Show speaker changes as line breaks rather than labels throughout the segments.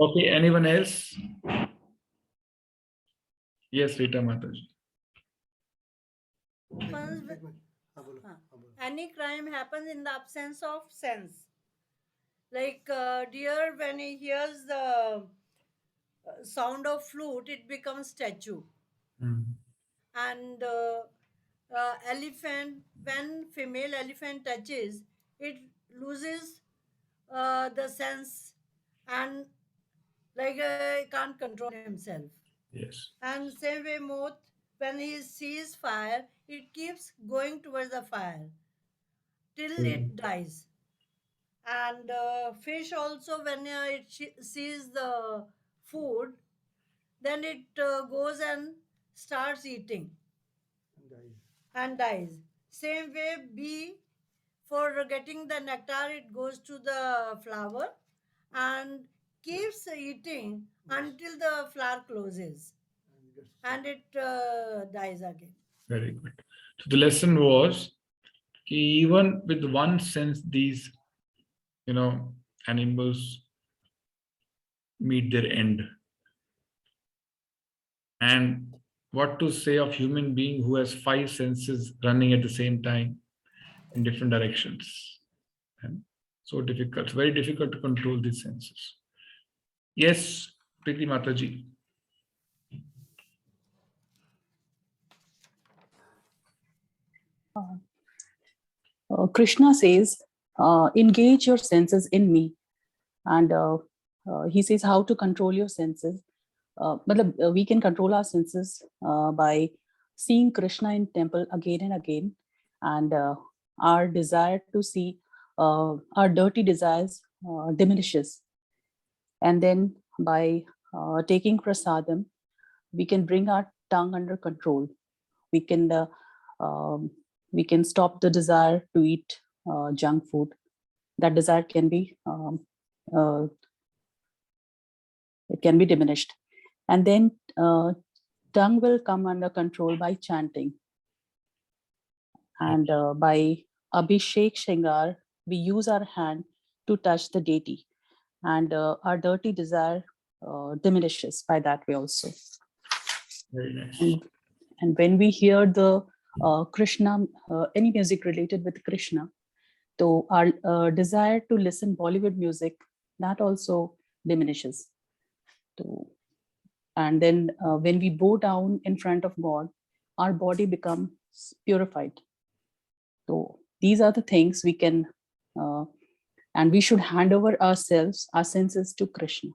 Okay, anyone else? Yes, Rita Mataji.
Any crime happens in the absence of sense. Like deer, when he hears the sound of flute, it becomes statue. And elephant, when female elephant touches, it loses the sense and like can't control himself.
Yes.
And same way moth, when he sees fire, it keeps going towards the fire till it dies. And fish also, when it sees the food, then it goes and starts eating and dies. Same way bee, for getting the nectar, it goes to the flower and keeps eating until the flower closes and it dies again.
Very good. So the lesson was, even with one sense, these, animals meet their end. And what to say of human being who has 5 senses running at the same time in different directions? And so difficult, very difficult to control these senses. Yes, Priti Mataji.
Krishna says, engage your senses in me. And he says how to control your senses. We can control our senses by seeing Krishna in temple again and again. And our desire to see, our dirty desires diminishes. And then by taking prasadam, we can bring our tongue under control. We can stop the desire to eat junk food. That desire can be it can be diminished. And then tongue will come under control by chanting. And by Abhishek Shingar, we use our hand to touch the deity. And our dirty desire diminishes by that way also.
Very nice.
And when we hear the Krishna, any music related with Krishna, so our desire to listen Bollywood music, that also diminishes. So, and then when we bow down in front of God, our body becomes purified. So these are the things we can, and we should hand over ourselves, our senses to Krishna.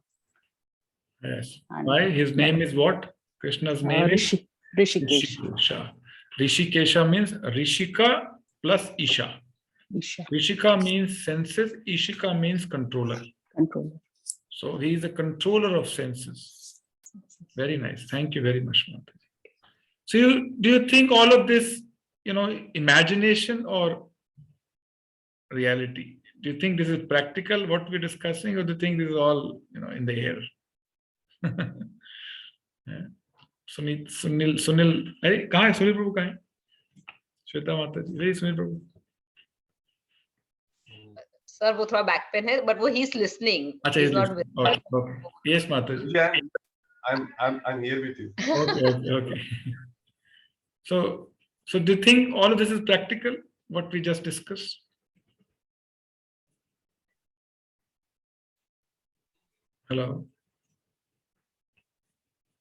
Yes.
And,
why? His name is what? Krishna's name is
Rishikesh.
Rishikesha. Rishikesha means Rishika plus Isha. Rishika means senses, Ishika means controller. So he is a controller of senses. Very nice. Thank you very much, Mataji. So do you think all of this, imagination or reality? Do you think this is practical, what we're discussing, or do you think this is all, in the air? Yeah. Sunil, hey, कहाँ है Sunil Prabhu कहाँ है? श्वेता माता जी, where is Sunil Prabhu?
Sir, वो थोड़ा back pain है, but he's listening.
अच्छा, he's not with. Okay. Yes, Mata ji.
Yeah, I'm here with you.
Okay. So do you think all of this is practical? What we just discussed? Hello.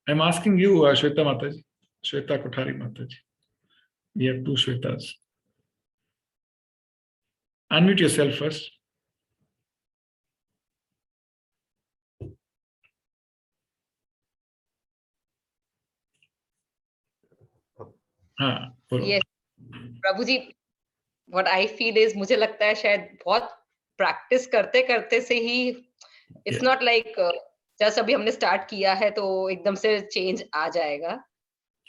I'm asking you, Shweta Mataji, Shweta Kothari Mataji. We have 2 Shwetas. Unmute yourself first.
Yes, Prabhu ji, what I feel is मुझे लगता है शायद बहुत practice करते करते से ही, it's not like just अभी हमने start किया है तो एकदम से change आ जाएगा,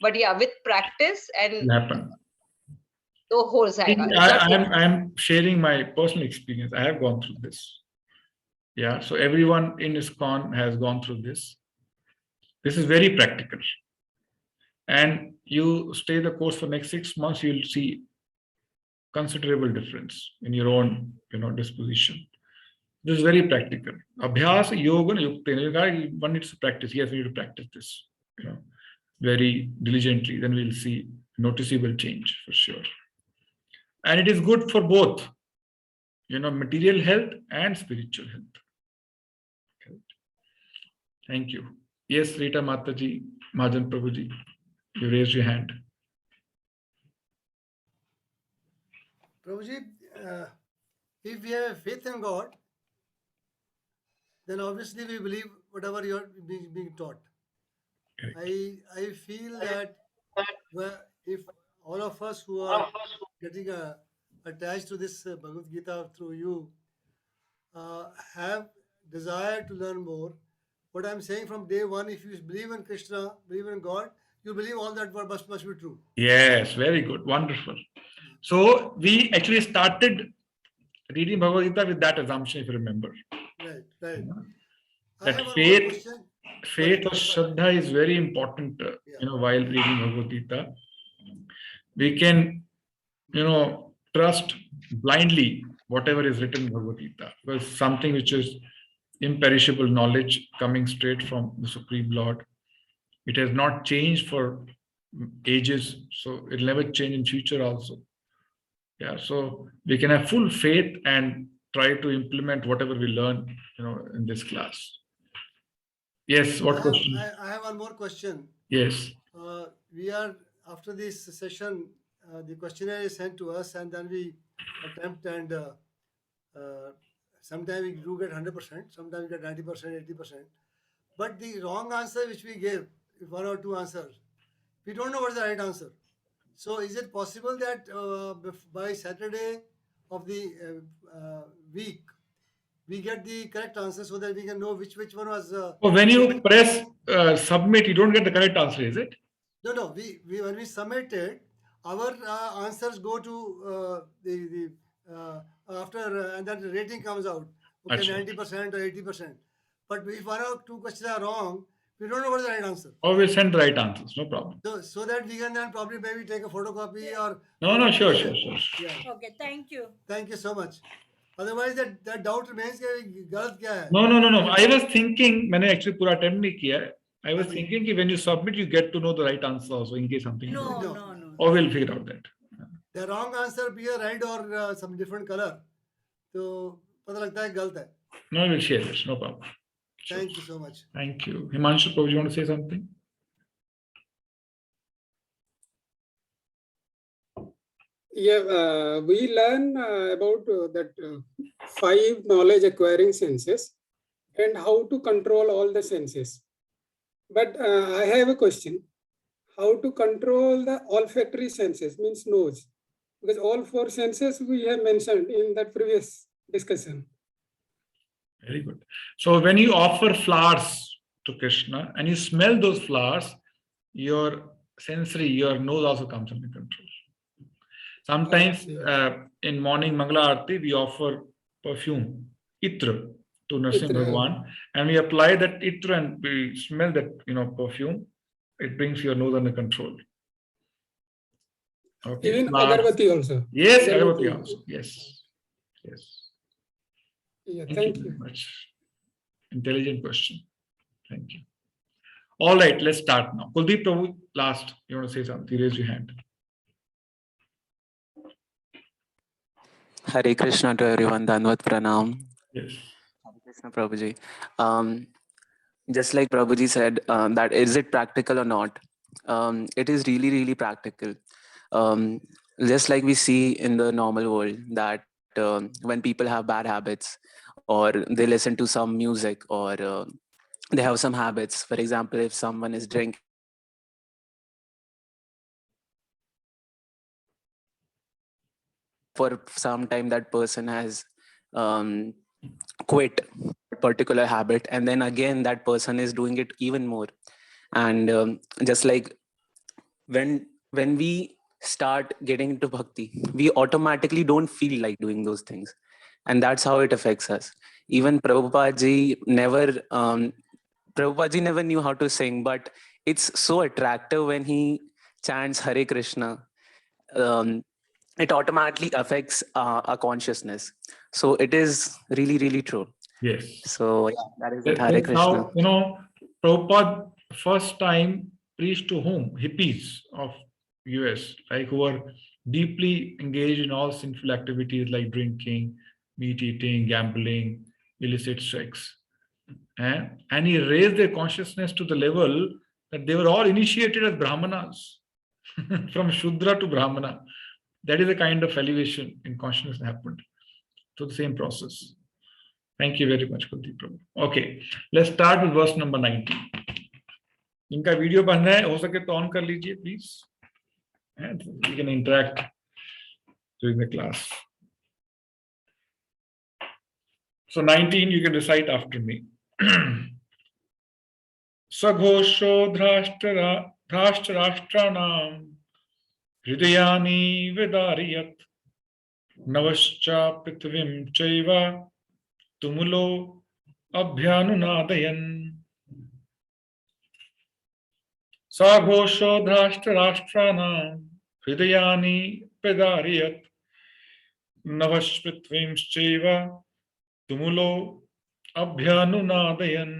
but yeah, with practice and
happen.
तो हो जाएगा.
I'm sharing my personal experience. I have gone through this. Yeah, so everyone in ISKCON has gone through this. This is very practical. And you stay the course for next 6 months, you'll see considerable difference in your own, disposition. This is very practical. Abhyas yoga yuktena. One needs to practice. Yes, we need to practice this, very diligently. Then we'll see noticeable change for sure. And it is good for both, material health and spiritual health. Okay. Thank you. Yes, Rita Mataji, Majan Prabhuji, you raised your hand.
Prabhuji, if we have faith in God, then obviously we believe whatever you are being taught.
Correct.
I feel that if all of us who are getting attached to this Bhagavad Gita through you have desire to learn more, what I'm saying from day one, if you believe in Krishna, believe in God, you believe all that must be true.
Yes, very good. Wonderful. So we actually started reading Bhagavad Gita with that assumption, if you remember.
Right. I
That
have one more
faith
question.
or Shraddha is very important, while reading Bhagavad Gita. We can, trust blindly whatever is written in Bhagavad Gita, because something which is imperishable knowledge coming straight from the Supreme Lord. It has not changed for ages, so it'll never change in future also. Yeah, so we can have full faith and try to implement whatever we learn, in this class. Yes, what question?
I have one more question.
Yes.
We are, after this session, the questionnaire is sent to us, and then we attempt, and sometimes we do get 100%, sometimes we get 90%, 80%. But the wrong answer which we give, if one or two answers, we don't know what's the right answer. So is it possible that by Saturday of the week, we get the correct answer so that we can know which one was...
when you press submit, you don't get the correct answer, is it?
No. We when we submit it, our answers go to the after and then the rating comes out. Okay, 90% or 80%. But if one or two questions are wrong, we don't know what is the right answer.
Or we'll send the right answers, no problem.
So that we can then probably maybe take a photocopy or...
No, sure.
Yeah.
Okay, thank you.
Thank you so much. Otherwise, that doubt remains कि गलत क्या है?
No. I was thinking, मैंने actually पूरा attempt नहीं किया है. I was thinking that when you submit, you get to know the right answer also in case something.
No.
Or we'll figure out that.
The wrong answer be a red or some different color. तो पता लगता है गलत है.
No, we'll share this. No problem.
Thank you so much.
Thank you. Himanshu, Prabhu, you want to say something?
Yeah, we learn about that 5 knowledge acquiring senses and how to control all the senses. But I have a question. How to control the olfactory senses, means nose? Because all 4 senses we have mentioned in that previous discussion.
Very good. So when you offer flowers to Krishna and you smell those flowers, your nose also comes under control. Sometimes in morning Mangala Aarti, we offer perfume, itra, to Narasimha Bhagwan, and we apply that itra and we smell that perfume. It brings your nose under control. Okay.
Even agarbatti also.
Yes, agarbatti also. Yes.
Yeah,
thank you very much. Intelligent question. Thank you. All right, let's start now. Kuldeep Prabhu, last. You want to say something? Raise your hand.
Hare Krishna to everyone. Danvat Pranam.
Yes.
Hare Krishna Prabhuji. Just like Prabhuji said, that is it practical or not? It is really, really practical. Just like we see in the normal world that when people have bad habits or they listen to some music or they have some habits. For example, if someone is drinking, for some time that person has quit a particular habit, and then again that person is doing it even more. And just like when we start getting into bhakti, we automatically don't feel like doing those things, and that's how it affects us. Even Prabhupada ji never knew how to sing, but it's so attractive when he chants Hare Krishna. It automatically affects our consciousness. So it is really, really true.
Yes.
So yeah, that is it. Hare
That's how,
Krishna.
Prabhupada first time preached to whom? Hippies of US, like who are deeply engaged in all sinful activities like drinking, meat eating, gambling, illicit sex. And he raised their consciousness to the level that they were all initiated as Brahmanas, from Shudra to Brahmana. That is the kind of elevation in consciousness that happened. So the same process. Thank you very much, Kuldeep Prabhu. Okay, let's start with verse number 19. इनका video बन रहा है, हो सके तो on कर लीजिए please, and we can interact during the class. So 19 you can recite after me. Saghosho dhrashtrashtranam hridayani vedariyat navascha prithvim chaiva tumulo abhyanunadayan. Saghosho dhrashtrashtranam hridayani vedariyat navasprithvim chaiva tumulo abhyanunadayan.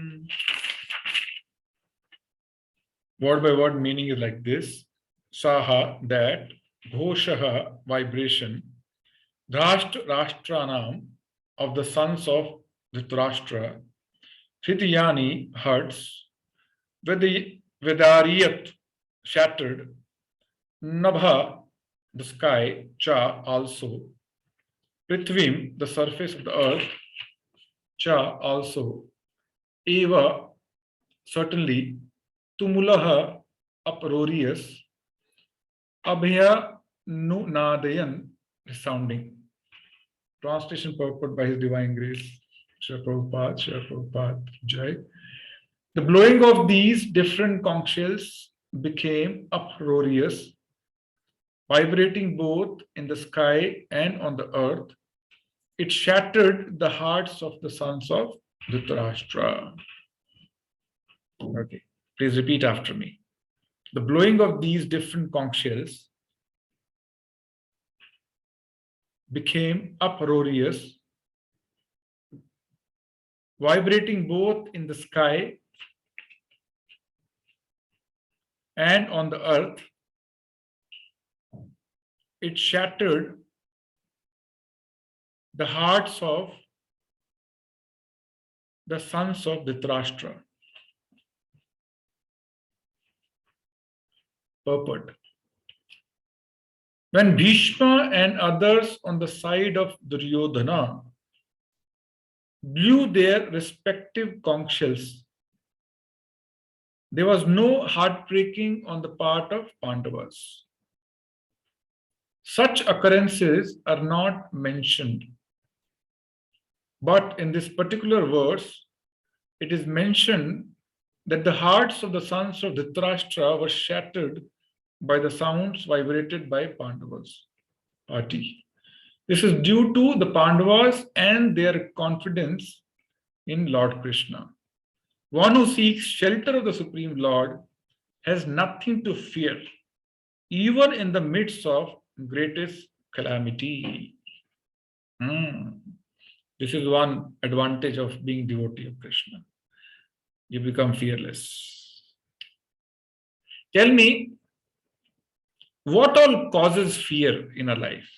Word by word meaning is like this. Saha, that, ghoshaha, vibration, Rashtranam, of the sons of Dhritarashtra, Hridayani, hearts, Vedariyat, shattered, Nabha, the sky, Cha, also, Prithvim, the surface of the earth, Cha, also, Eva, certainly, Tumulaha, uproarious, Abhya Nunadayan, resounding. Translation purport by His Divine Grace, Srila Prabhupada, Jai. The blowing of these different conch shells became uproarious, vibrating both in the sky and on the earth. It shattered the hearts of the sons of Dhritarashtra. Okay. Please repeat after me. The blowing of these different conch shells became uproarious, vibrating both in the sky and on the earth. It shattered the hearts of the sons of Dhritarashtra. Purport. When Bhishma and others on the side of Duryodhana blew their respective conch shells, there was no heartbreaking on the part of Pandavas. Such occurrences are not mentioned. But in this particular verse, it is mentioned that the hearts of the sons of Dhritarashtra were shattered by the sounds vibrated by Pandavas' party. This is due to the Pandavas and their confidence in Lord Krishna. One who seeks shelter of the Supreme Lord has nothing to fear, even in the midst of greatest calamity. This is one advantage of being devotee of Krishna. You become fearless. Tell me, what all causes fear in our life?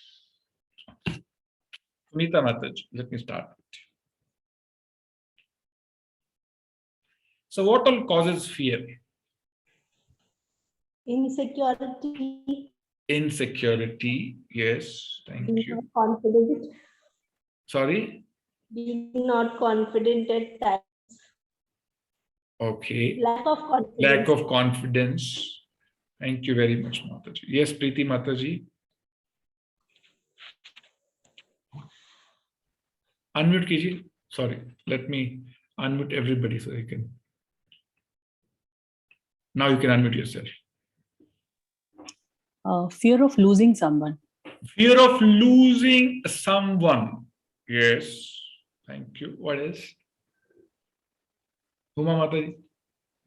Sunita Mataji, let me start with you. So what all causes fear?
Insecurity.
Insecurity, yes, thank
Being
you.
not confident.
Sorry?
Being not confident at times.
Okay.
Lack of confidence.
Lack of confidence. Thank you very much, Mataji. Yes, Preeti Mataji. Unmute Kiji. Sorry, let me unmute everybody so you can. Now you can unmute yourself.
Fear of losing someone.
Fear of losing someone. Yes. Thank you. What else? Huma Mataji.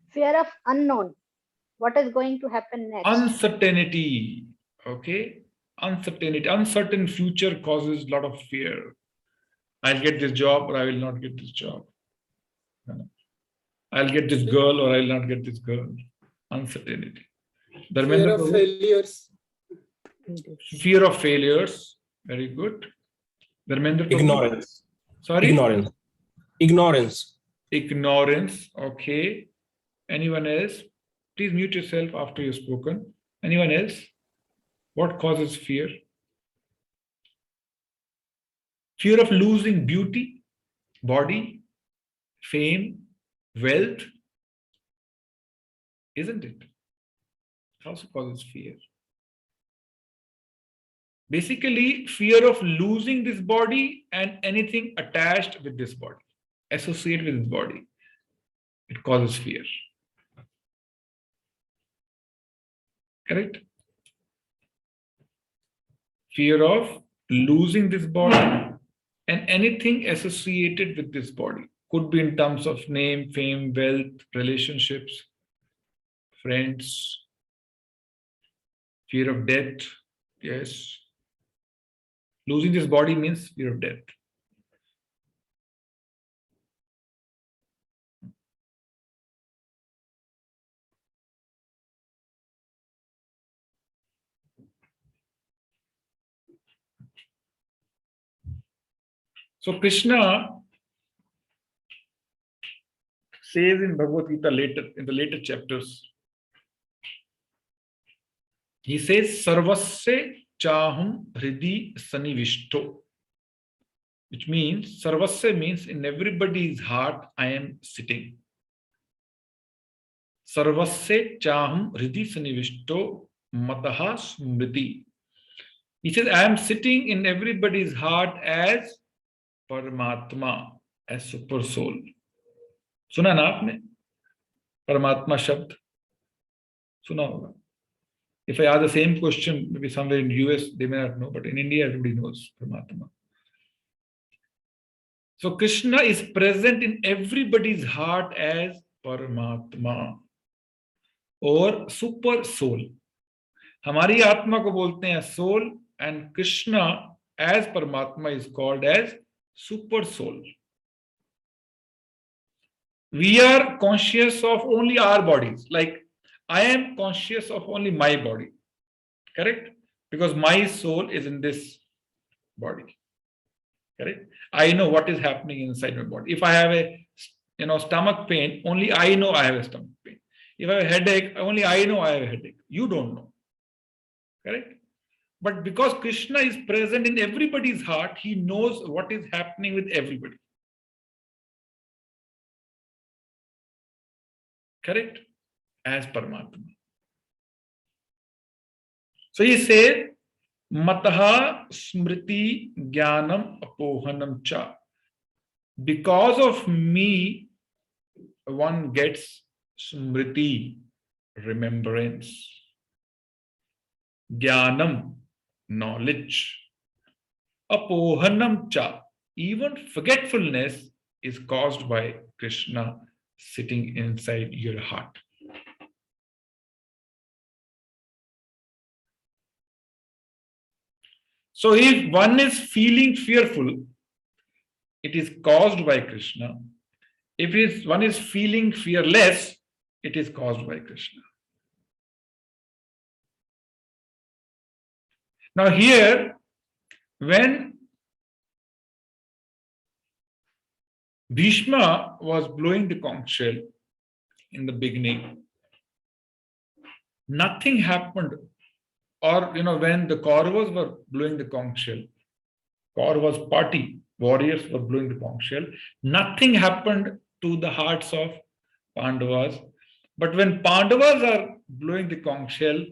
Fear of unknown. What is going to happen next?
Uncertainty. Okay. Uncertainty. Uncertain future causes a lot of fear. I'll get this job or I will not get this job. I'll get this girl or I'll not get this girl. Uncertainty.
Fear of failures.
Fear of failures. Very good. Dharmendra Prabhu?
Ignorance.
Sorry?
Ignorance. Ignorance.
Ignorance. Okay. Anyone else? Please mute yourself after you've spoken. Anyone else? What causes fear? Fear of losing beauty, body, fame, wealth. Isn't it? Also causes fear. Basically, fear of losing this body and anything attached with this body, associated with this body. It causes fear. Correct? Fear of losing this body and anything associated with this body. Could be in terms of name, fame, wealth, relationships, friends. Fear of death. Yes. Losing this body means fear of death. So Krishna says in Bhagavad Gita later, in the later chapters, he says, Sarvasya chahum hridi sanivishto, which means, Sarvasya means in everybody's heart I am sitting. Sarvasya chahum hridi sanivishto mataha smriti. He says, I am sitting in everybody's heart as Paramatma, as super soul. सुना ना आपने परमात्मा शब्द सुना होगा. If I ask the same question, maybe somewhere in US, they may not know, but in India, everybody knows Paramatma. So Krishna is present in everybody's heart as Paramatma or super soul. हमारी आत्मा को बोलते हैं soul, and Krishna as Paramatma is called as super soul. We are conscious of only our bodies. Like I am conscious of only my body. Correct? Because my soul is in this body. Correct? I know what is happening inside my body. If I have a stomach pain, only I know I have a stomach pain. If I have a headache, only I know I have a headache. You don't know. Correct? But because Krishna is present in everybody's heart, he knows what is happening with everybody. Correct? As Paramatma. So he said, Mataha smriti jnanam apohanam cha. Because of me, one gets smriti, remembrance. Jnanam, knowledge. Apohanam cha, even forgetfulness is caused by Krishna sitting inside your heart. So if one is feeling fearful, it is caused by Krishna. If one is feeling fearless, it is caused by Krishna. Now here, when Bhishma was blowing the conch shell in the beginning, nothing happened. Or, when the Kauravas were blowing the conch shell, Kauravas party, warriors were blowing the conch shell, nothing happened to the hearts of Pandavas. But when Pandavas are blowing the conch shell,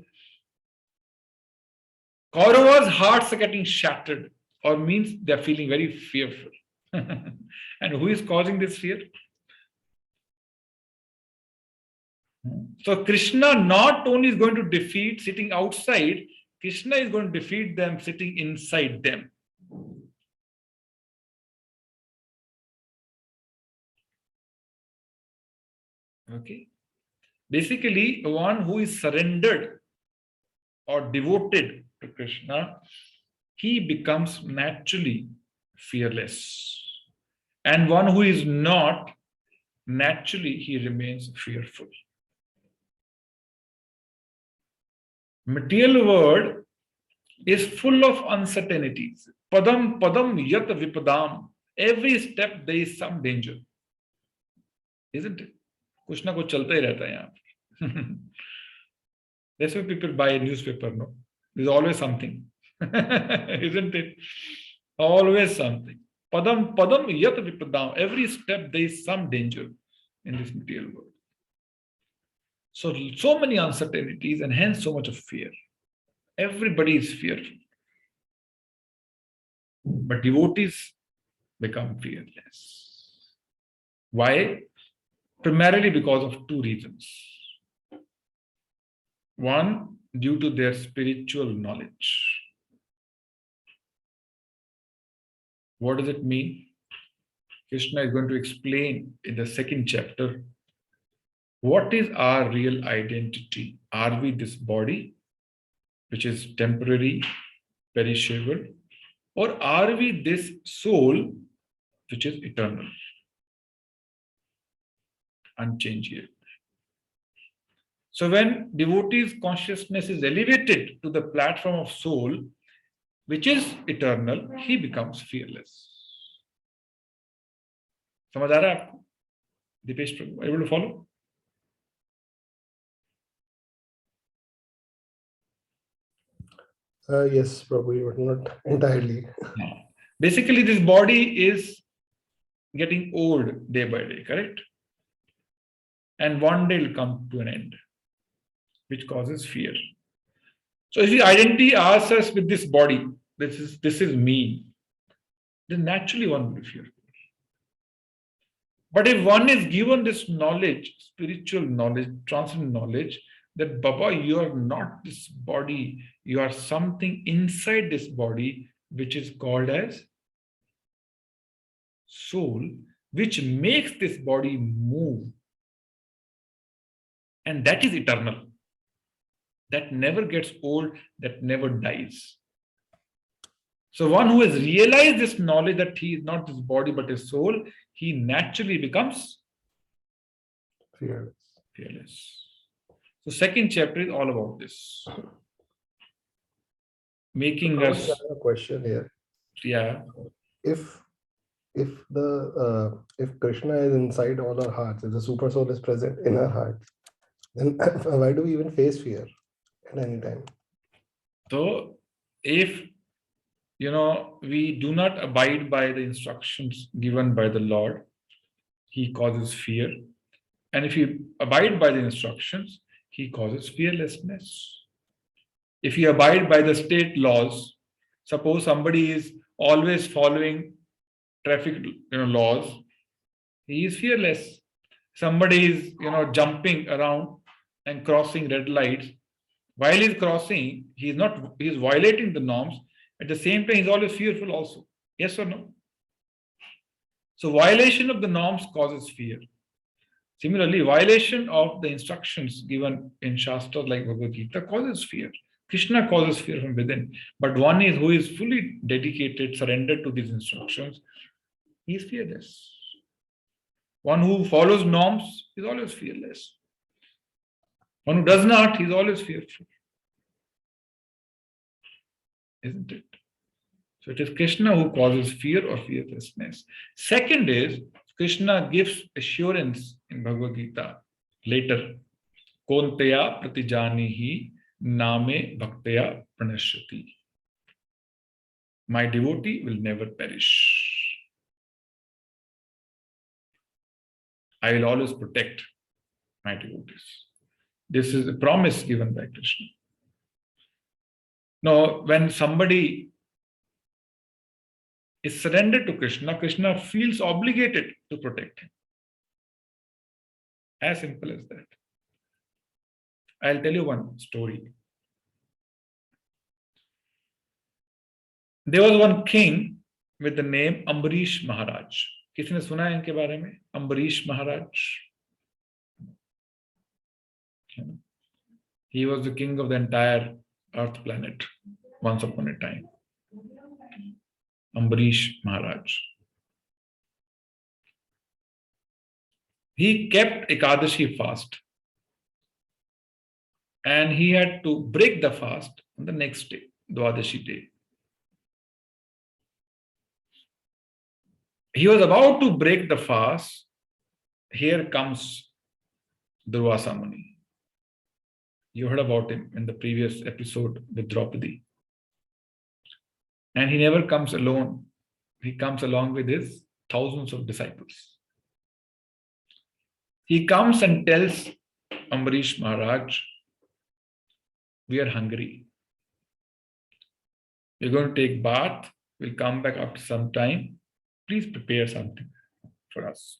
Kauravas' hearts are getting shattered, or means they are feeling very fearful. And who is causing this fear? So Krishna not only is going to defeat sitting outside, Krishna is going to defeat them sitting inside them. Okay. Basically, one who is surrendered or devoted to Krishna, he becomes naturally fearless. And one who is not, naturally he remains fearful. Material world is full of uncertainties. Padam padam yat vipadam. Every step there is some danger. Isn't it? कुछ ना कुछ चलता ही रहता है यहाँ पे. That's why people buy a newspaper, no? There's always something. Isn't it? Always something. Padam padam yat vipadam. Every step there is some danger in this material world. So many uncertainties and hence so much of fear. Everybody is fearful. But devotees become fearless. Why? Primarily because of two reasons. One, due to their spiritual knowledge. What does it mean? Krishna is going to explain in the second chapter. What is our real identity? Are we this body, which is temporary, perishable, or are we this soul, which is eternal, unchangeable? So when devotee's consciousness is elevated to the platform of soul, which is eternal, he becomes fearless. समझ आ रहा है आपको? Dipesh Prabhu, able to follow?
Yes, probably, but not entirely.
Basically, this body is getting old day by day, correct? And one day will come to an end, which causes fear. So if the identity asks us with this body, this is me, then naturally one will fear. But if one is given this knowledge, spiritual knowledge, transcendent knowledge, that Baba, you are not this body, you are something inside this body, which is called as soul, which makes this body move. And that is eternal. That never gets old, that never dies. So one who has realized this knowledge that he is not this body but his soul, he naturally becomes fearless. So second chapter is all about this. Making us.
I have a question here.
Yeah.
If Krishna is inside all our hearts, if the super soul is present in our hearts, then why do we even face fear at any time?
So if we do not abide by the instructions given by the Lord, he causes fear. And if you abide by the instructions, he causes fearlessness. If you abide by the state laws, suppose somebody is always following traffic laws, he is fearless. Somebody is jumping around and crossing red lights. While he's crossing, he is violating the norms. At the same time, he's always fearful also. Yes or no? So violation of the norms causes fear. Similarly, violation of the instructions given in Shastras like Bhagavad Gita causes fear. Krishna causes fear from within. But one is who is fully dedicated, surrendered to these instructions, he is fearless. One who follows norms is always fearless. One who does not, he is always fearful. Isn't it? So it is Krishna who causes fear or fearlessness. Second is, Krishna gives assurance in Bhagavad Gita later. Kontaya pratijanihi name bhaktaya pranashyati. My devotee will never perish. I will always protect my devotees. This is a promise given by Krishna. Now, when somebody is surrendered to Krishna, Krishna feels obligated to protect him. As simple as that. I'll tell you one story. There was one king with the name Ambarish Maharaj. किसी ने सुना है इनके बारे में? Ambarish Maharaj. He was the king of the entire Earth planet once upon a time. Ambarish Maharaj. He kept Ekadashi fast, and he had to break the fast on the next day, Dwadashi day. He was about to break the fast. Here comes Durvasa Muni. You heard about him in the previous episode with Draupadi. And he never comes alone. He comes along with his thousands of disciples. He comes and tells Ambarish Maharaj, we are hungry. We're going to take bath. We'll come back after some time. Please prepare something for us.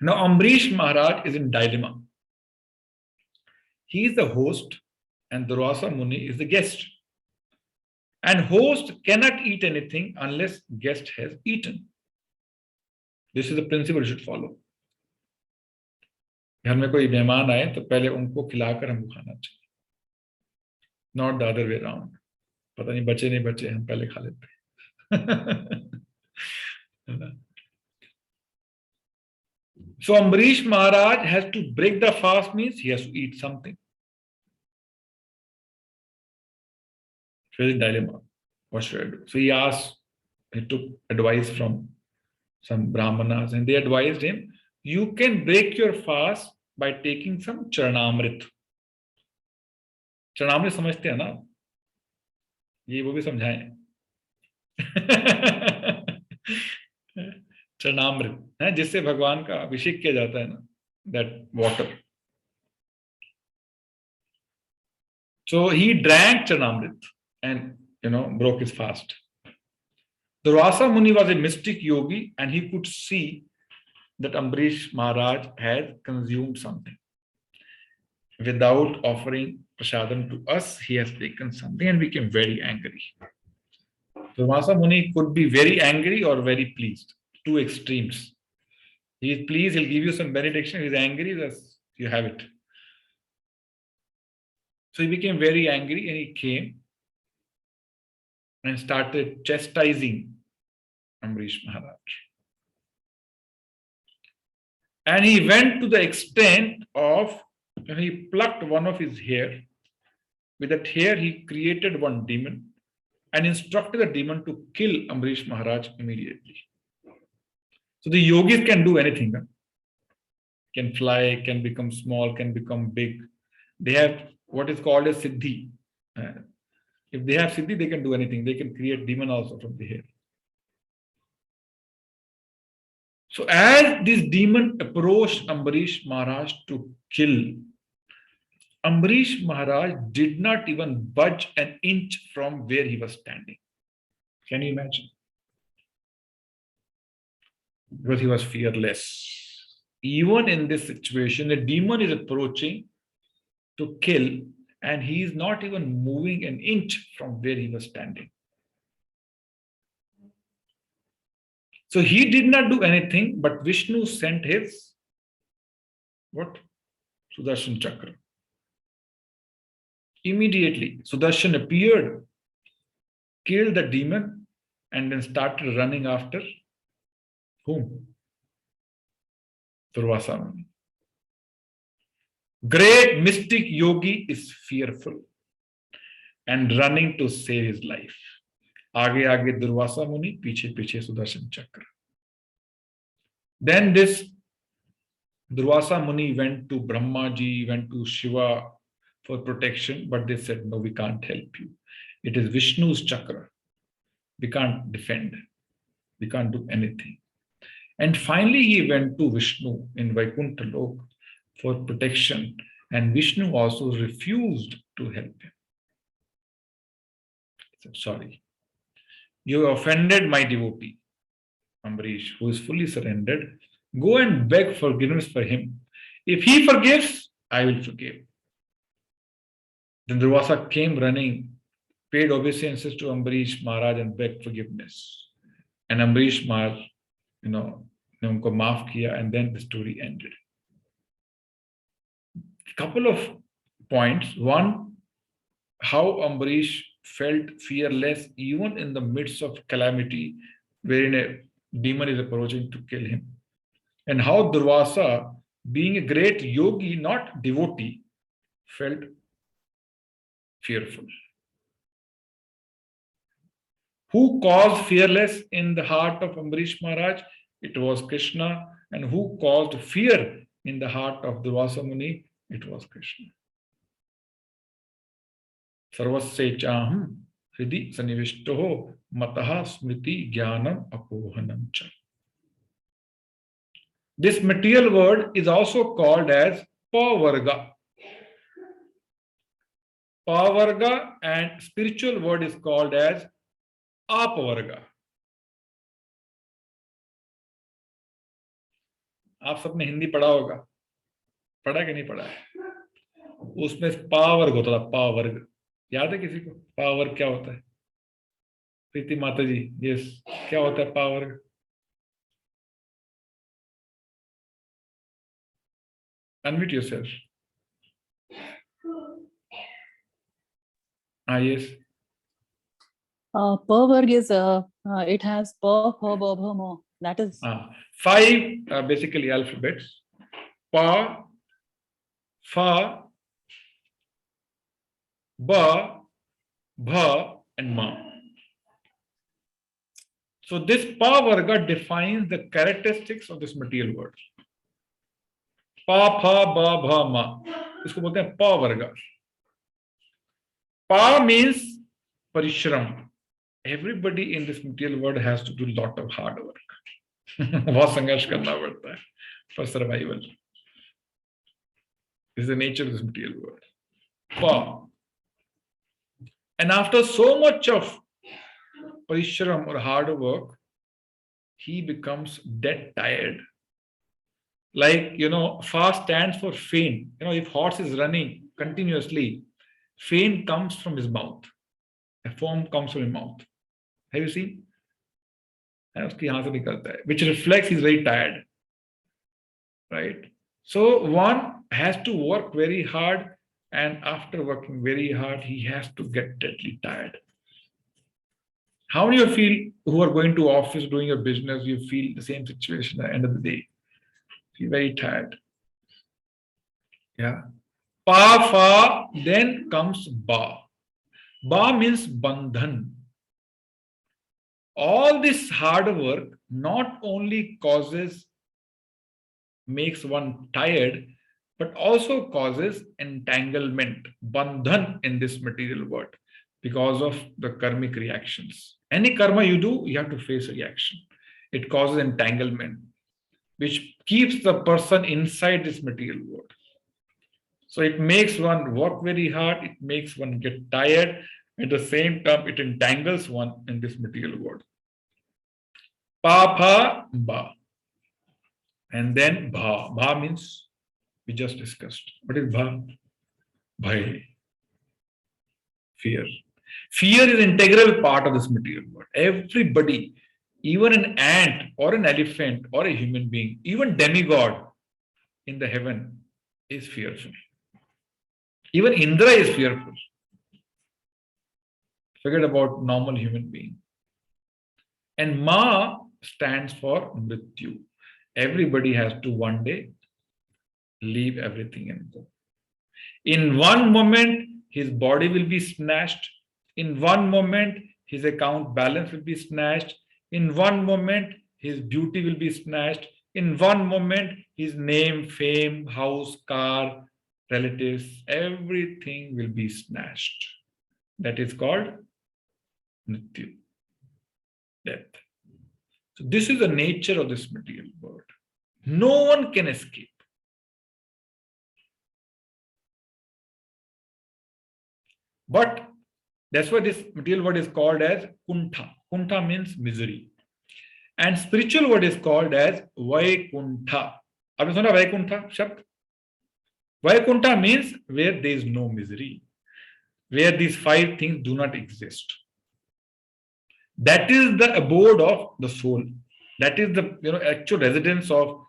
Now, Ambarish Maharaj is in dilemma. He is the host and Durvasa Muni is the guest. And host cannot eat anything unless guest has eaten. This is the principle you should follow. घर में कोई मेहमान आए तो पहले उनको खिलाकर हमको खाना चाहिए. Not the other way around. पता नहीं बचे नहीं बचे हम पहले खा लेते. So Ambarish Maharaj has to break the fast, means he has to eat something. So he's in dilemma. What should I do? So he asked, he took advice from some Brahmanas, and they advised him, you can break your fast by taking some Charanamrit. Charanamrit समझते हैं ना? ये वो भी समझाएं. चरणामृत है जिससे भगवान का अभिषेक किया जाता है ना, that water. So he drank Charnamrit and broke his fast. Durvasa Muni was a mystic yogi and he could see that Ambarish Maharaj had consumed something. Without offering prasadam to us, he has taken something and became very angry. Durvasa Muni could be very angry or very pleased. Two extremes. He is pleased, he'll give you some benediction. He is angry, thus you have it. So he became very angry and he came and started chastising Ambarish Maharaj. And he went to the extent of, he plucked one of his hair. With that hair, he created one demon and instructed the demon to kill Ambarish Maharaj immediately. So the yogis can do anything. Can fly, can become small, can become big. They have what is called a siddhi. If they have siddhi, they can do anything. They can create demon also from the hair. So as this demon approached Ambarish Maharaj to kill, Ambarish Maharaj did not even budge an inch from where he was standing. Can you imagine? Because he was fearless. Even in this situation, the demon is approaching to kill and he is not even moving an inch from where he was standing. So he did not do anything, but Vishnu sent his, what? Sudarshan Chakra. Immediately, Sudarshan appeared, killed the demon, and then started running after whom? Durvasa Muni. Great mystic yogi is fearful and running to save his life. Aage aage Durvasa Muni, piche piche Sudarshan Chakra. Then this Durvasa Muni went to Brahmaji, went to Shiva for protection, but they said, no, we can't help you. It is Vishnu's chakra. We can't defend. We can't do anything. And finally, he went to Vishnu in Vaikuntha Lok for protection, and Vishnu also refused to help him. He said, sorry, you offended my devotee, Ambarish, who is fully surrendered. Go and beg forgiveness for him. If he forgives, I will forgive. Then Durvasa came running, paid obeisances to Ambarish Maharaj and begged forgiveness. And Ambarish Maharaj, ने उनको माफ किया, and then the story ended. Couple of points. One, how Ambarish felt fearless even in the midst of calamity, wherein a demon is approaching to kill him. And how Durvasa, being a great yogi, not devotee, felt fearful. Who caused fearless in the heart of Ambarish Maharaj? It was Krishna. And who caused fear in the heart of Durvasa Muni? It was Krishna. Sarvasya chaham hridi sanivishtoho mataha smriti jnanam apohanam cha. This material word is also called as pavarga. Pavarga, and spiritual word is called as apavarga. आप सबने हिंदी पढ़ा होगा, पढ़ा कि नहीं पढ़ा है? उसमें पावर्ग होता था, पावर्ग याद है किसी को? पावर क्या होता है? प्रीति माता जी, यस, क्या होता है पावर्ग? Unmute yourself. Yes.
Pavarg is it has pa, pha, ba, bha, ma. That is
5 basically alphabets: pa, fa, ba, bha, and ma. So this pa varga defines the characteristics of this material word. Pa, pha, ba, bha, ma. इसको बोलते हैं pa varga. Pa means parishram. Everybody in this material world has to do a lot of hard work. बहुत संघर्ष करना पड़ता है for survival. This is the nature of this material world. Pa. And after so much of parishram or hard work, he becomes dead tired. Like, fa stands for faint. If horse is running continuously, faint comes from his mouth. A foam comes from his mouth. Have you seen? Which reflects he's very tired. Right? So one has to work very hard, and after working very hard, he has to get deadly tired. How do you feel who are going to office doing your business? You feel the same situation at the end of the day. Feel very tired. Yeah. Pa, fa, then comes ba. Ba means bandhan. All this hard work not only makes one tired, but also causes entanglement, bandhan, in this material world because of the karmic reactions. Any karma you do, you have to face a reaction. It causes entanglement, which keeps the person inside this material world. So it makes one work very hard, it makes one get tired. At the same time, it entangles one in this material world. Pa, pha, ba. And then bha. Bha means, we just discussed. What is bha? Bhai. Fear. Fear is an integral part of this material world. Everybody, even an ant or an elephant or a human being, even demigod in the heaven is fearful. Even Indra is fearful. Forget about normal human being. And Ma stands for Mrityu. Everybody has to one day leave everything and go. In one moment, his body will be snatched. In one moment, his account balance will be snatched. In one moment, his beauty will be snatched. In one moment, his name, fame, house, car, relatives, everything will be snatched. That is called Mrityu, death. So this is the nature of this material world. No one can escape. But that's why this material word is called as kuntha. Kuntha means misery. And spiritual word is called as Vaikuntha. आपने सुना Vaikuntha शब्द? Vaikuntha means where there is no misery, where these 5 things do not exist. That is the abode of the soul. That is the actual residence of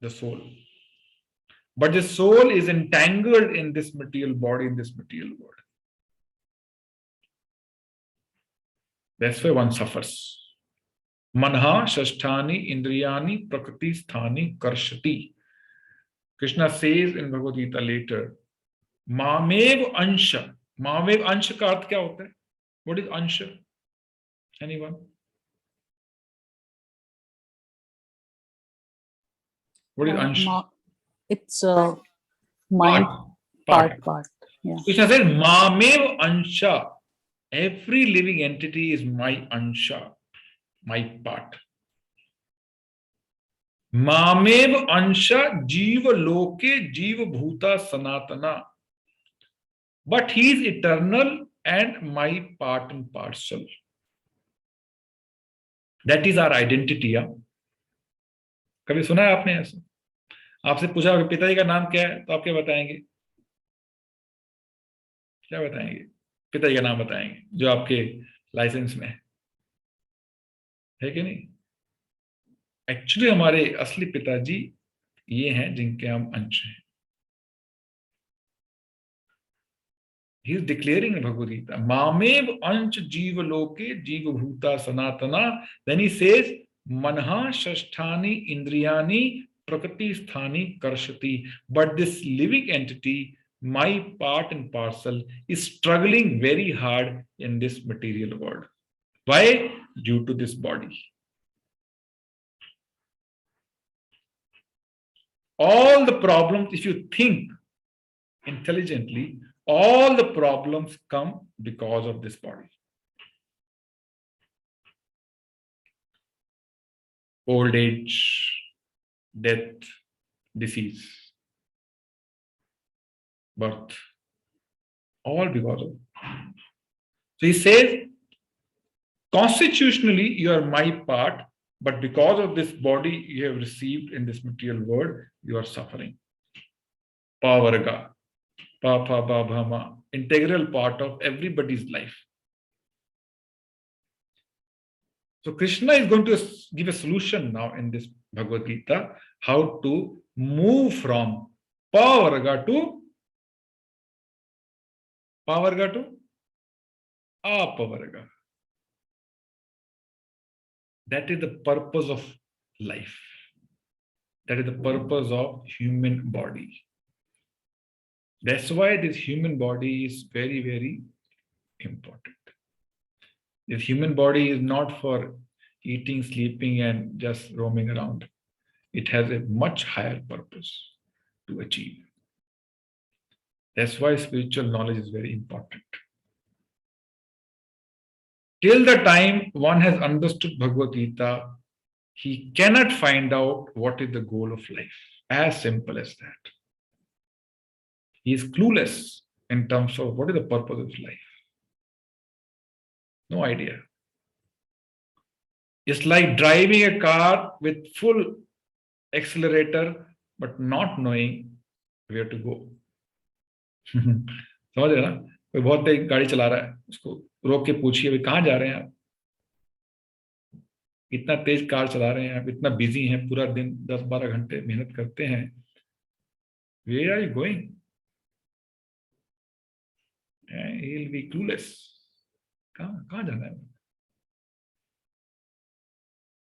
the soul. But the soul is entangled in this material body, in this material world. That's why one suffers. Manha shasthani indriyani prakriti sthani karshati. Krishna says in Bhagavad Gita later, Mamev ansha. Mamev ansha का अर्थ क्या होता है? What is ansha? Anyone? What is ansha?
It's my part. Yeah.
Krishna says, Mamev ansha. Every living entity is my ansha, my part. Mamev ansha jiva loke jiva bhuta sanatana. But he is eternal and my part and parcel. That is our identity. कभी सुना है आपने ऐसा? आपसे पूछा पिताजी का नाम क्या है तो आप क्या बताएंगे? क्या बताएंगे? पिताजी का नाम बताएंगे जो आपके लाइसेंस में है कि नहीं? एक्चुअली हमारे असली पिताजी ये हैं जिनके हम अंश हैं. He is declaring in Bhagavad Gita, Mamev anch jiva loke jiva bhuta sanatana. Then he says, Manha shasthani indriyani prakriti sthani karshati. But this living entity, my part and parcel, is struggling very hard in this material world. Why? Due to this body. All the problems, if you think intelligently, all the problems come because of this body. Old age, death, disease, birth, all because of it. So he says, constitutionally, you are my part, but because of this body you have received in this material world, you are suffering. Pavarga. Papa Babhama, integral part of everybody's life. So Krishna is going to give a solution now in this Bhagavad Gita, how to move from Pavarga to Apavarga. That is the purpose of life. That is the purpose of human body. That's why this human body is very, very important. This human body is not for eating, sleeping, and just roaming around. It has a much higher purpose to achieve. That's why spiritual knowledge is very important. Till the time one has understood Bhagavad Gita, he cannot find out what is the goal of life. As simple as that. He is clueless in terms of what is the purpose of life. No idea. It's like driving a car with full accelerator but not knowing where to go. समझ रहे ना? कोई बहुत तेज गाड़ी चला रहा है, उसको रोक के पूछिए भाई कहाँ जा रहे हैं आप? इतना तेज कार चला रहे हैं आप, इतना बिजी हैं, पूरा दिन 10-12 घंटे मेहनत करते हैं. Where are you going? He'll be clueless. कहाँ जाना है?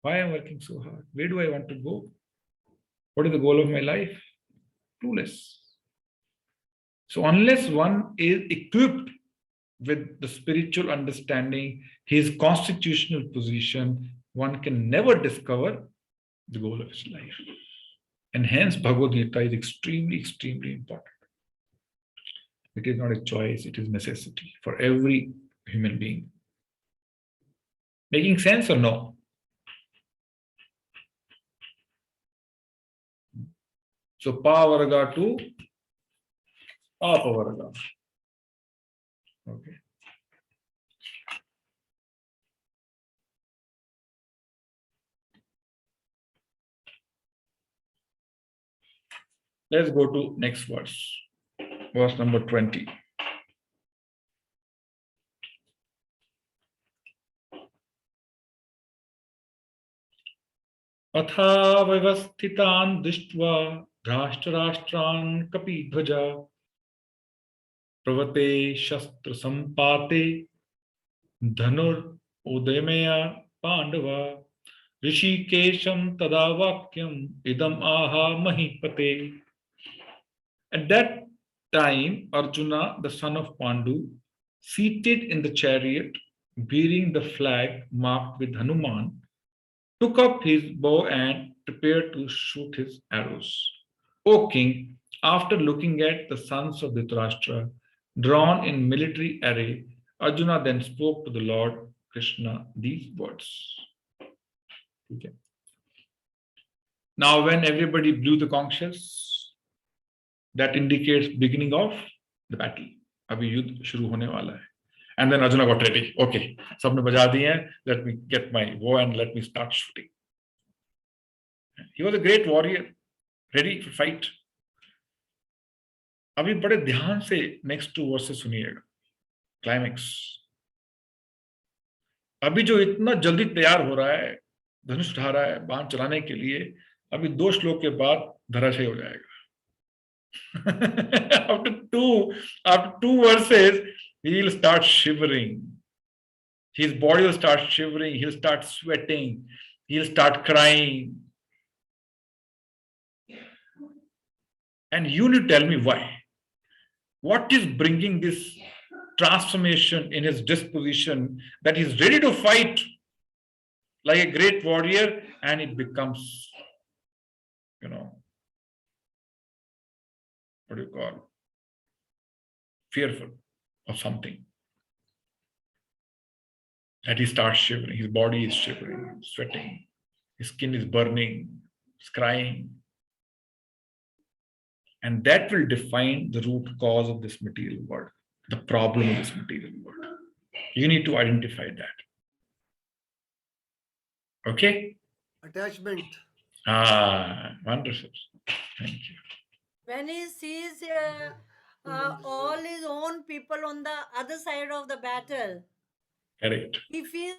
Why am I working so hard? Where do I want to go? What is the goal of my life? Clueless. So unless one is equipped with the spiritual understanding, his constitutional position, one can never discover the goal of his life. And hence Bhagavad Gita is extremely, extremely important. It is not a choice, it is necessity for every human being. Making sense or no? So Pavarga to Apavarga. Okay. Let's go to next verse. Verse number 20. अथा व्यवस्थितान् दृष्ट्वा राष्ट्रान् कपिध्वजा प्रवते शस्त्र संपाते धनुर् Udamaya Pandava Rishikesham Tada Vakyam Idam Aha Mahipate. At that time, Arjuna, the son of Pandu, seated in the chariot, bearing the flag marked with Hanuman, took up his bow and prepared to shoot his arrows. O king, after looking at the sons of Dhritarashtra drawn in military array, Arjuna then spoke to the Lord Krishna these words. Okay. Now, when everybody blew the conch shells, that indicates beginning of the battle. Abhi yudh shuru hone wala hai. And then Arjuna got ready. Okay, sabne baja diye hain. Let me get my bow and let me start shooting. He was a great warrior, ready to fight. अभी बड़े ध्यान से next 2 verses सुनिएगा. Climax. अभी जो इतना जल्दी तैयार हो रहा है, धनुष उठा रहा है बाण चलाने के लिए, अभी 2 श्लोक के बाद धराशायी हो जाएगा. after two verses, he'll start shivering. His body will start shivering. He'll start sweating. He'll start crying. And you need to tell me why. What is bringing this transformation in his disposition that he's ready to fight like a great warrior, and it becomes, what do you call, fearful of something. That he starts shivering, his body is shivering, sweating, his skin is burning, he's crying. And that will define the root cause of this material world, the problem of this material world. You need to identify that. Okay?
Attachment.
Wonderful. Thank you.
When he sees all his own people on the other side of the battle,
Correct.
he feels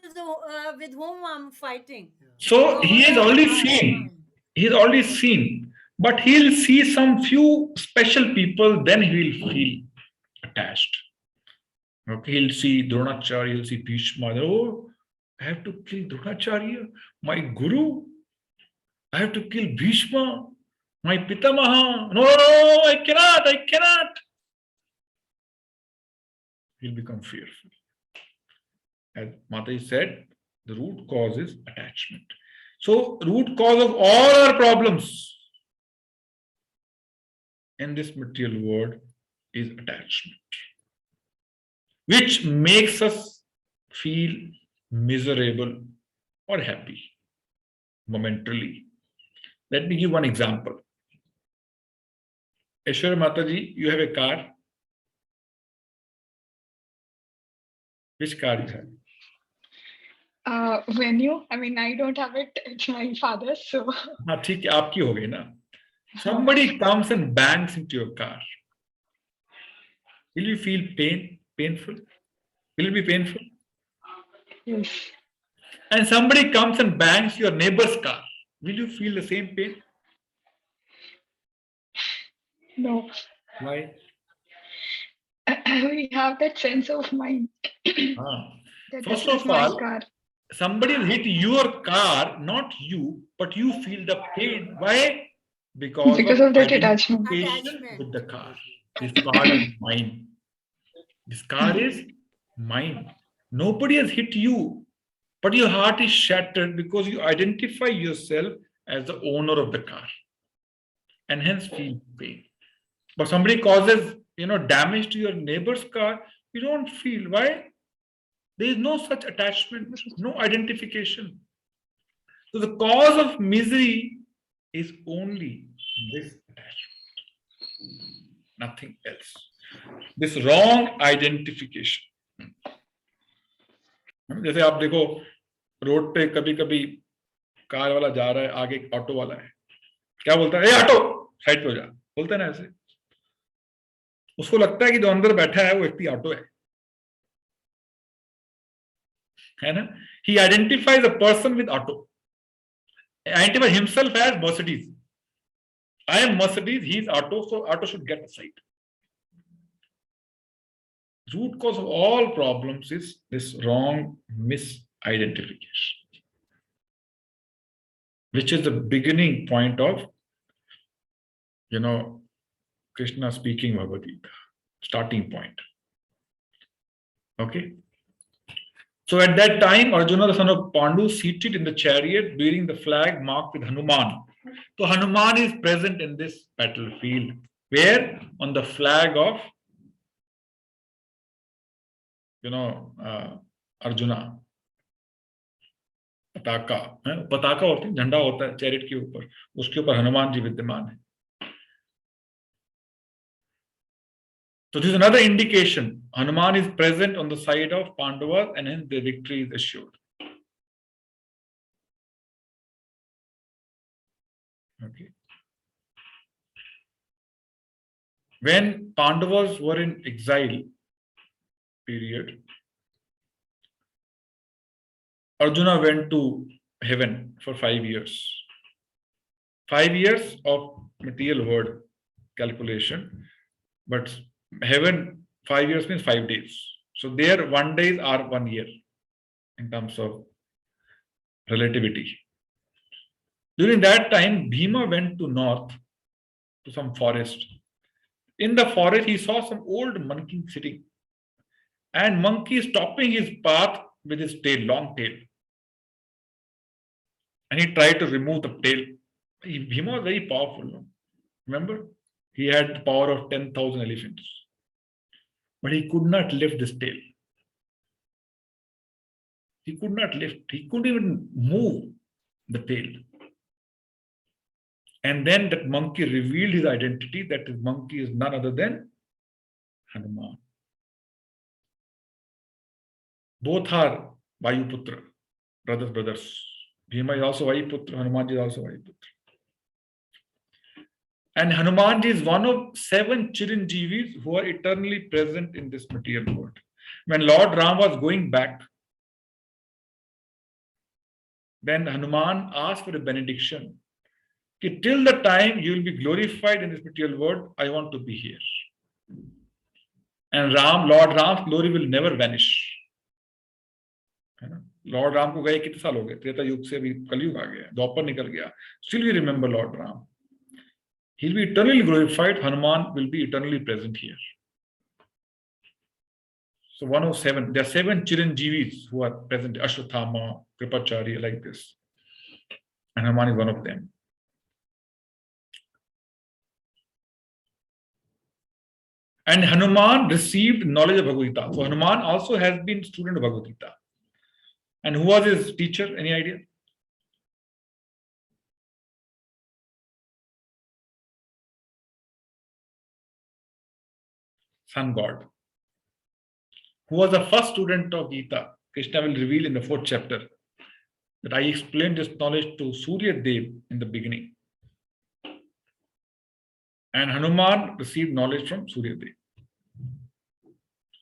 with whom I'm fighting.
So he has already seen. He's already seen. But he'll see some few special people, then he will feel attached. Okay, he'll see Dronacharya, he'll see Bhishma. Oh, I have to kill Dronacharya, my guru. I have to kill Bhishma, my Pitamaha. No, I cannot. He'll become fearful. As Mataji said, the root cause is attachment. So, root cause of all our problems in this material world is attachment, which makes us feel miserable or happy momentarily. Let me give one example. Aishwarya Mataji, you have a car. Which car you have?
Venue. I mean, I don't have it. It's my father's, so.
हाँ ठीक है, आपकी हो गई ना. Somebody comes and bangs into your car. Will you feel painful? Will it be painful?
Yes.
And somebody comes and bangs your neighbor's car. Will you feel the same pain?
No.
Why?
We have that sense of mind. That
First
this is
of
my
all,
car.
somebody will hit your car, not you, but you feel the pain. Why? Because
of that attachment.
With the car. This car is mine. This car is mine. Nobody has hit you, but your heart is shattered because you identify yourself as the owner of the car, and hence feel pain. But somebody causes, damage to your neighbor's car, you don't feel. Why? There is no such attachment, no identification. So the cause of misery is only this attachment, nothing else. This wrong identification. जैसे आप देखो road पे कभी कभी car वाला जा रहा है, आगे एक ऑटो वाला है, क्या बोलता है? ए ऑटो साइड पे हो जा, बोलता है ना ऐसे. उसको लगता है कि जो अंदर बैठा है वो व्यक्ति ऑटो है ना. He identifies a person with auto. Identifies himself as Mercedes. I am Mercedes, he is auto, so auto should get aside. Root cause of all problems is this wrong identification, which is the beginning point of, Krishna speaking Bhagavad Gita, starting point. Okay. So at that time, Arjuna, the son of Pandu, seated in the chariot bearing the flag marked with Hanuman. So Hanuman is present in this battlefield. Where? On the flag of, Arjuna. पताका पताका होती है, झंडा होता है chariot के ऊपर, उसके ऊपर हनुमान जी विद्यमान है. So this is another indication. Hanuman is present on the side of Pandavas and hence the victory is assured. Okay. When Pandavas were in exile period, Arjuna went to heaven for 5 years. 5 years of material world calculation, but heaven 5 years means 5 days. So there 1 day are 1 year in terms of relativity. During that time, Bhima went to north to some forest. In the forest, he saw some old monkey sitting, and monkey stopping his path with his tail, long tail. And he tried to remove the tail. Bhima was very powerful. No? Remember? He had the power of 10,000 elephants. But he could not lift this tail. He could not lift. He couldn't even move the tail. And then that monkey revealed his identity, that his monkey is none other than Hanuman. Both are Vayuputra, brothers. Bhima is also Vayuputra, Hanuman is also Vayuputra. And Hanuman is one of 7 Chiranjeevis who are eternally present in this material world. When Lord Ram was going back, then Hanuman asked for a benediction. Till the time you will be glorified in this material world, I want to be here. And Lord Ram's glory will never vanish. Lord Ram को गए कितने साल हो गए, त्रेता युग से अभी कलयुग आ गया, द्वापर निकल गया. Still we remember Lord Ram. He'll be eternally glorified. Hanuman will be eternally present here. So 107, there are 7 Chiranjeevis who are present, Ashwathama, Kripacharya, like this. And Hanuman is one of them. And Hanuman received knowledge of Bhagavad Gita. So Hanuman also has been student of Bhagavad Gita. And who was his teacher? Any idea? Sun God. Who was the first student of Gita? Krishna will reveal in the 4th chapter that I explained this knowledge to Surya Dev in the beginning. And Hanuman received knowledge from Surya Dev.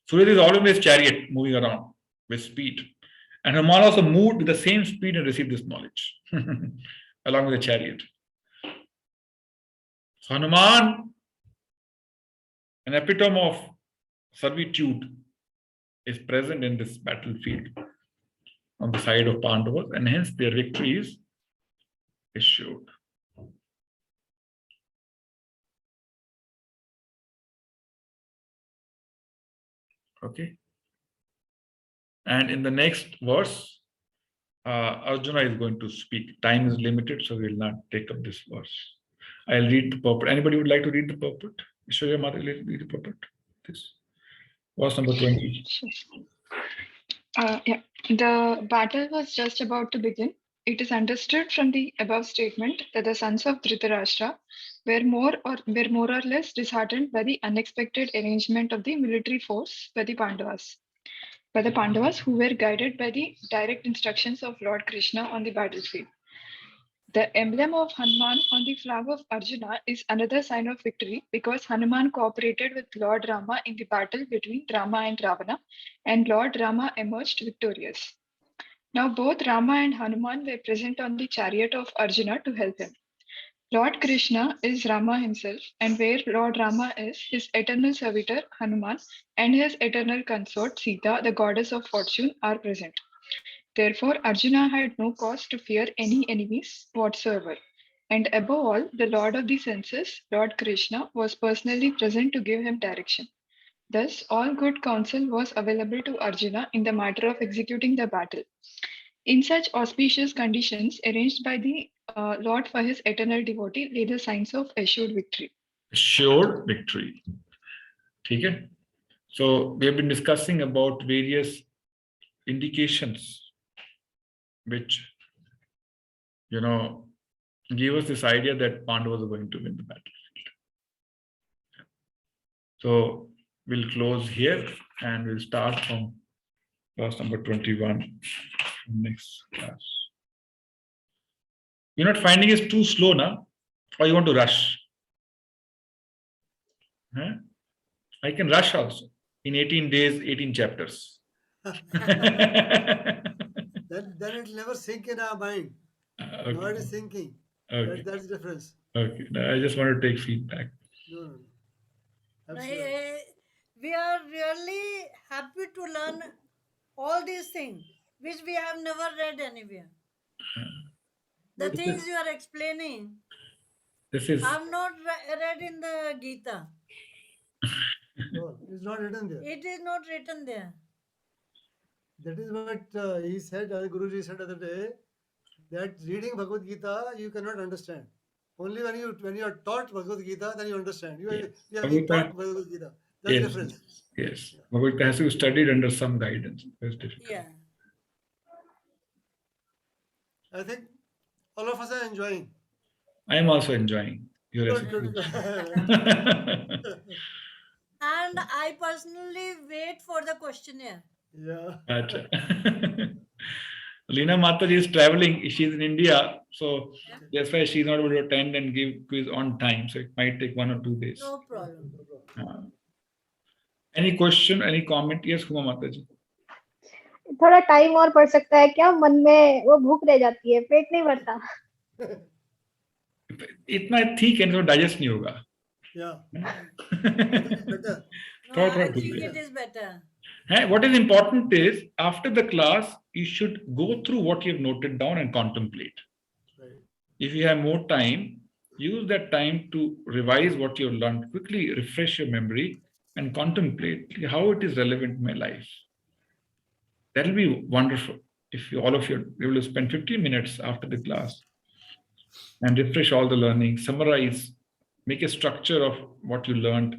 Surya Dev is always in his chariot moving around with speed. And Hanuman also moved with the same speed and received this knowledge along with the chariot. So Hanuman, an epitome of servitude, is present in this battlefield on the side of Pandavas, and hence their victory is assured. Okay. And in the next verse, Arjuna is going to speak. Time is limited, so we will not take up this verse. I'll read the purport. Anybody would like to read the purport? Ishwarya Mata, read the purport. This verse number 20.
Yeah. The battle was just about to begin. It is understood from the above statement that the sons of Dhritarashtra were more or less disheartened by the unexpected arrangement of the military force by the Pandavas. Who were guided by the direct instructions of Lord Krishna on the battlefield. The emblem of Hanuman on the flag of Arjuna is another sign of victory because Hanuman cooperated with Lord Rama in the battle between Rama and Ravana, and Lord Rama emerged victorious. Now both Rama and Hanuman were present on the chariot of Arjuna to help him. Lord Krishna is Rama himself, and where Lord Rama is, his eternal servitor Hanuman and his eternal consort Sita, the goddess of fortune, are present. Therefore, Arjuna had no cause to fear any enemies whatsoever. And above all, the Lord of the senses, Lord Krishna, was personally present to give him direction. Thus, all good counsel was available to Arjuna in the matter of executing the battle. In such auspicious conditions arranged by the Lord for his eternal devotee lay the signs of assured victory.
Assured victory. Okay? So we have been discussing about various indications which, give us this idea that Pandavas are going to win the battlefield. So we'll close here and we'll start from class number 21 next class. You're not finding it too slow now, or you want to rush? Huh? I can rush also. In 18 days, 18 chapters.
Then it'll never sink in our mind.
Okay.
Now it is thinking.
Okay.
That's the difference.
Okay. I just want to take feedback.
No.
We are really happy to learn all these things which we have never read anywhere. The things you are explaining,
This is.
I have not read in the Gita.
No, it's not written there.
It is not written there.
That is what he said, Guruji said the other day, that reading Bhagavad Gita you cannot understand. Only when you are taught Bhagavad Gita, then you understand. You have been taught Bhagavad Gita. That's the difference.
Yes. Bhagavad Gita has to be studied under some guidance. That's difficult.
Yeah.
I think all of us are enjoying.
I am also enjoying your
Good.
And I personally wait for the questionnaire.
Yeah.
Leena Mataji is traveling. She's in India. So that's why she's not able to attend and give quiz on time. So it might take 1 or 2 days.
No problem.
Any question, any comment? Yes, Huma Mataji.
थोड़ा time और पड़ सकता है क्या? मन में वो भूख रह जाती है, पेट नहीं भरता.
इतना ठीक है, तो डाइजेस्ट नहीं होगा.
Yeah.
Better. No, I think it is better.
What is important is, after the class, you should go through what you have noted down and contemplate.
Right.
If you have more time, use that time to revise what you have learned, quickly refresh your memory and contemplate how it is relevant in my life. That will be wonderful if all of you are able to spend 15 minutes after the class and refresh all the learning, summarize, make a structure of what you learned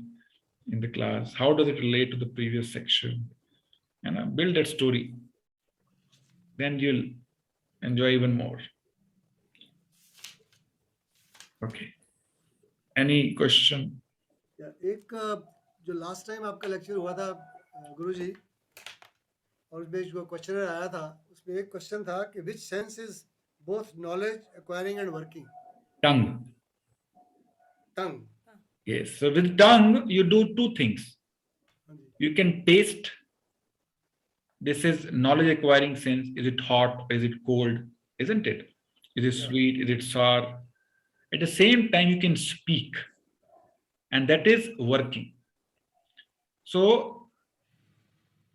in the class. How does it relate to the previous section? And build that story. Then you'll enjoy even more. Okay. Any question?
Yeah, एक जो last time आपका lecture हुआ था गुरुजी, और उसमें जो question आया था, उसमें एक क्वेश्चन था कि which sense is both knowledge acquiring and working?
Tongue.
Tongue.
Yes. So with tongue, you do 2 things. You can taste. This is knowledge acquiring sense. Is it hot? Is it cold? Isn't it? Is it sweet? Is it sour? At the same time, you can speak. And that is working. So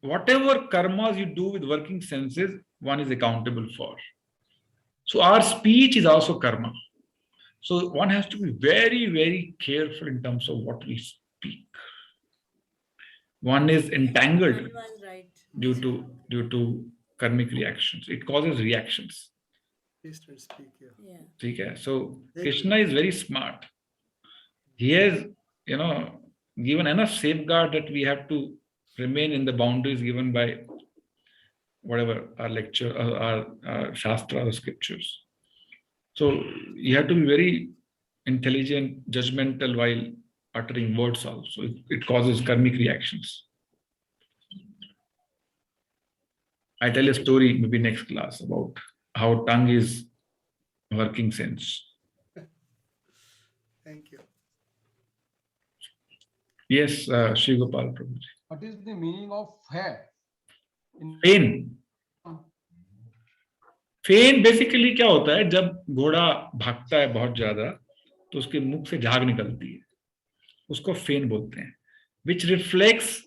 whatever karmas you do with working senses, one is accountable for. So our speech is also karma. So one has to be very, very careful in terms of what we speak. One is entangled due to karmic reactions. It causes reactions.
Taste and speak,
yeah. Okay. So Krishna is very smart. He has, given enough safeguard that we have to remain in the boundaries given by whatever our lecture, our shastra, or scriptures. So you have to be very intelligent, judgmental while uttering words also. It causes karmic reactions. I tell a story maybe next class about how tongue is working sense.
Thank you.
Yes, Shri Gopal Prabhuji.
What is the meaning of hair?
Pain. Fan basically क्या होता है, जब घोड़ा भागता है बहुत ज्यादा तो उसके मुख से झाग निकलती है, उसको फेन बोलते हैं, which reflects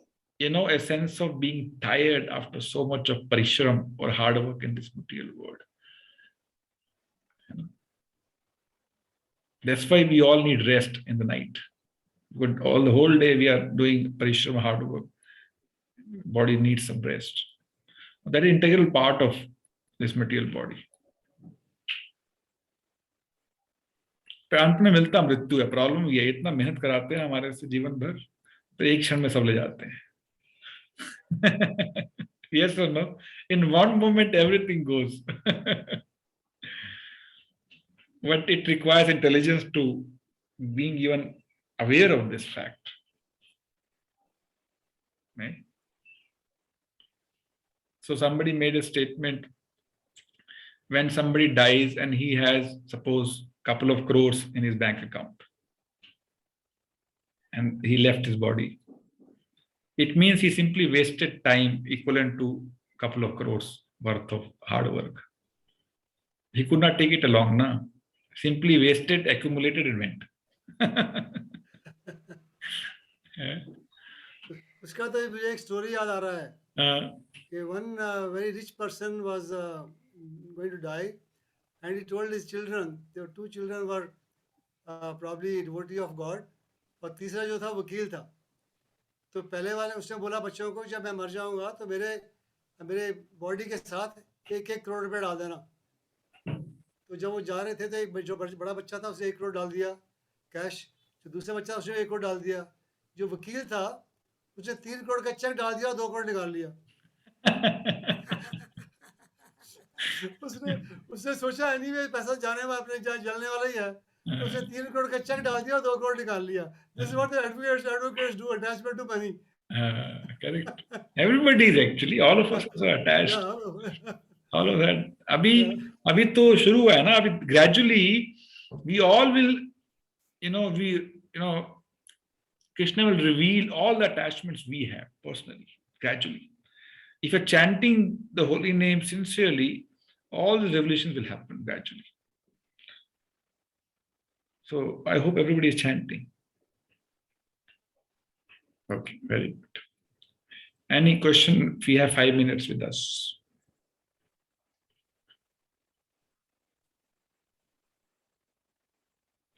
a sense of being tired after so much of parishram or hard work in this material world. That's why we all need rest in the night. But the whole day we are doing parishram, hard work. Body needs some rest. That is an integral part of this material body. अंत में मिलता मृत्यु है. Problem ये इतना मेहनत कराते हैं हमारे से जीवन भर, तो एक क्षण में सब ले जाते हैं. Yes or no? In one moment everything goes. But it requires intelligence to being even aware of this fact. Right? So somebody made a statement, when somebody dies and he has, suppose, couple of crores in his bank account and he left his body, it means he simply wasted time equivalent to couple of crores worth of hard work. He could not take it along, na? Simply wasted, accumulated and went.
उसका तो मुझे एक story याद आ रहा है कि one very rich person was going to die, and he told his children, their two children were probably devotee of God, और तीसरा जो था वकील था. तो पहले वाले उसने बोला बच्चों को, जब मैं मर जाऊंगा तो मेरे बॉडी के साथ 1-1 करोड़ रुपए डाल देना. तो जब वो जा रहे थे तो एक जो बड़ा बच्चा था उसने 1 करोड़ डाल दिया कैश, जो दूसरा बच्चा उसने 1 करोड़ डाल दिया, जो वकील था उसने 3 करोड़ का चेक डाल दिया, 2 करोड़ निकाल लिया. उसने सोचा एनीवे पैसा जाने वाला, अपने जलने वाला ही है, तो उसने 3 करोड़ का चेक डाल दिया, 2 करोड़ निकाल लिया. This is what the advocates do, attachment to money.
Correct. Everybody is actually, all of us are attached. All of that. अभी तो शुरू हुआ है ना. अभी gradually we all will, Krishna will reveal all the attachments we have personally, gradually. If you're chanting the holy name sincerely, all the revelations will happen gradually. So I hope everybody is chanting. Okay, very good. Any question? We have 5 minutes with us.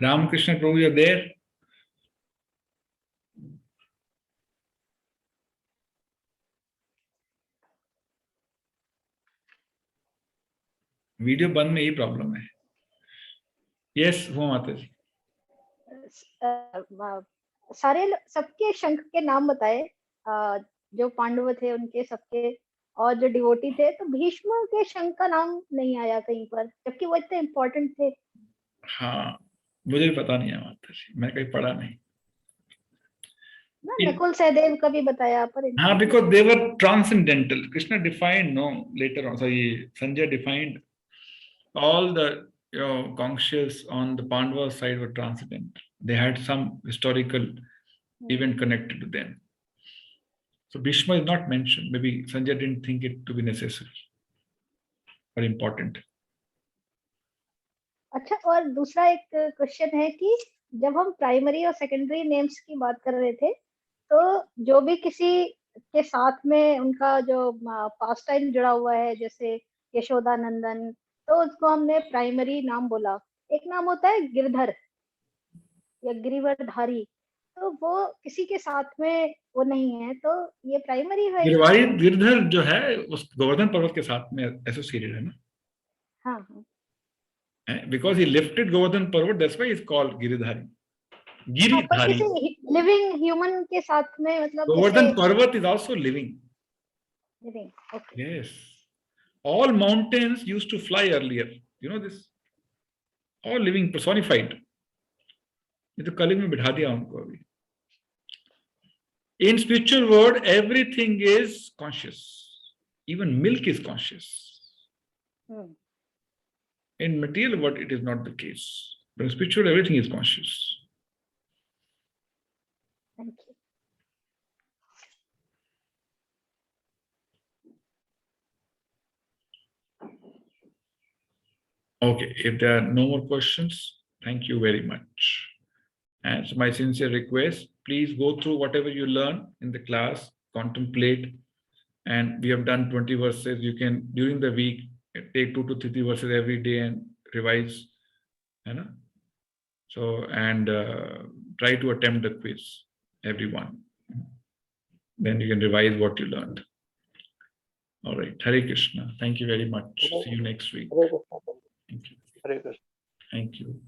Ramakrishna Prabhu, you're there? Video बंद में ही problem है. Yes, वो माता जी.
सारे सबके शंख के नाम बताए, जो पांडव थे उनके सबके, और जो डिवोटी थे, तो भीष्म के शंख का नाम नहीं आया कहीं पर, जबकि वो इतने इम्पोर्टेंट थे.
हाँ, मुझे भी पता नहीं है माता जी, मैं कहीं पढ़ा नहीं.
नकुल सहदेव का भी बताया पर.
हाँ, because they were transcendental. Krishna defined, no, later on. So Sanjay defined all the conscious on the Pandava side were transcendental. They had some historical event connected to them. So Bhishma is not mentioned. Maybe Sanjay didn't think it to be necessary or important.
अच्छा, और दूसरा एक question है कि जब हम primary और secondary names की बात कर रहे थे, तो जो भी किसी के साथ में उनका जो पास्ट टाइम जुड़ा हुआ है, जैसे यशोदा नंदन, तो उसको हमने प्राइमरी नाम बोला. एक नाम होता है गिरधर या गिरिवरधारी, तो वो किसी के साथ में वो नहीं है, तो ये प्राइमरी है.
गिरधर जो है उस गोवर्धन पर्वत के साथ में एसोसिएटेड है ना.
हाँ.
Because he lifted Govardhan Parvat, that's why he's called Giridhari. Giridhari.
Living human के साथ में, मतलब
Govardhan Parvat is also living.
Living. Okay.
Yes. All mountains used to fly earlier. You know this? All living, personified. ये तो कलयुग में बिठा दिया उनको अभी. In spiritual world, everything is conscious. Even milk is conscious. In material world, it is not the case. But in spiritual, everything is conscious.
Thank you.
Okay, if there are no more questions, thank you very much. And so my sincere request, please go through whatever you learn in the class contemplate. And we have done 20 verses. You can, during the week, take 2 to 3 verses every day and revise. You know? So, and try to attempt the quiz, everyone. Then you can revise what you learned. All right. Hare Krishna. Thank you very much. See you next week. Thank you. Thank you.